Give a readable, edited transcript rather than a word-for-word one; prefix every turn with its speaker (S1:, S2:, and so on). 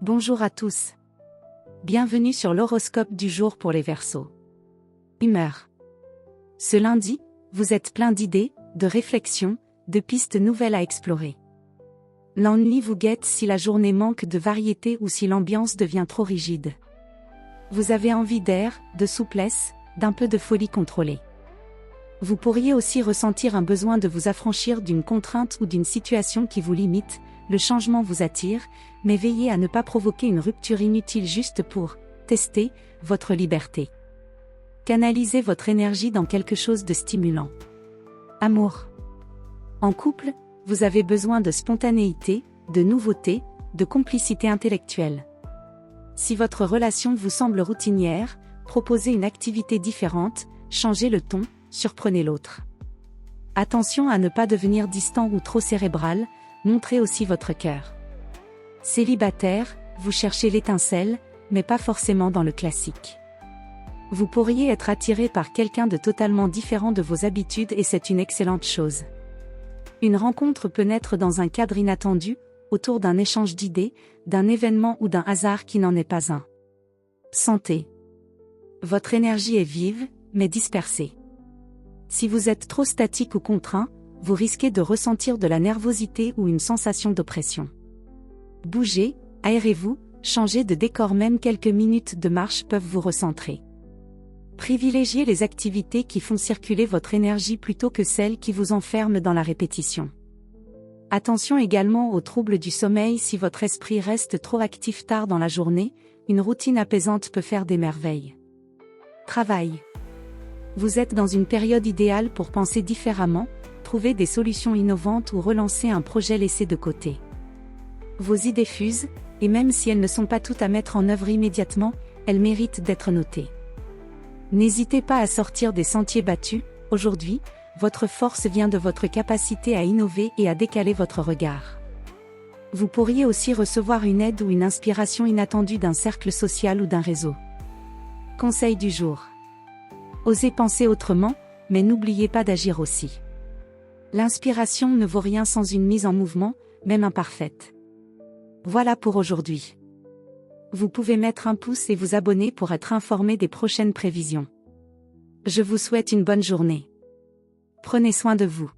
S1: Bonjour à tous. Bienvenue sur l'horoscope du jour pour les Verseaux. Humeur. Ce lundi, vous êtes plein d'idées, de réflexions, de pistes nouvelles à explorer. L'ennui vous guette si la journée manque de variété ou si l'ambiance devient trop rigide. Vous avez envie d'air, de souplesse, d'un peu de folie contrôlée. Vous pourriez aussi ressentir un besoin de vous affranchir d'une contrainte ou d'une situation qui vous limite. Le changement vous attire, mais veillez à ne pas provoquer une rupture inutile juste pour tester votre liberté. Canalisez votre énergie dans quelque chose de stimulant. Amour. En couple, vous avez besoin de spontanéité, de nouveauté, de complicité intellectuelle. Si votre relation vous semble routinière, proposez une activité différente, changez le ton, surprenez l'autre. Attention à ne pas devenir distant ou trop cérébral, montrez aussi votre cœur. Célibataire, vous cherchez l'étincelle, mais pas forcément dans le classique. Vous pourriez être attiré par quelqu'un de totalement différent de vos habitudes et c'est une excellente chose. Une rencontre peut naître dans un cadre inattendu, autour d'un échange d'idées, d'un événement ou d'un hasard qui n'en est pas un. Santé. Votre énergie est vive, mais dispersée. Si vous êtes trop statique ou contraint, vous risquez de ressentir de la nervosité ou une sensation d'oppression. Bougez, aérez-vous, changez de décor, même quelques minutes de marche peuvent vous recentrer. Privilégiez les activités qui font circuler votre énergie plutôt que celles qui vous enferment dans la répétition. Attention également aux troubles du sommeil. Si votre esprit reste trop actif tard dans la journée, une routine apaisante peut faire des merveilles. Travail. Vous êtes dans une période idéale pour penser différemment, trouver des solutions innovantes ou relancer un projet laissé de côté. Vos idées fusent, et même si elles ne sont pas toutes à mettre en œuvre immédiatement, elles méritent d'être notées. N'hésitez pas à sortir des sentiers battus. Aujourd'hui, votre force vient de votre capacité à innover et à décaler votre regard. Vous pourriez aussi recevoir une aide ou une inspiration inattendue d'un cercle social ou d'un réseau. Conseil du jour. Osez penser autrement, mais n'oubliez pas d'agir aussi. L'inspiration ne vaut rien sans une mise en mouvement, même imparfaite. Voilà pour aujourd'hui. Vous pouvez mettre un pouce et vous abonner pour être informé des prochaines prévisions. Je vous souhaite une bonne journée. Prenez soin de vous.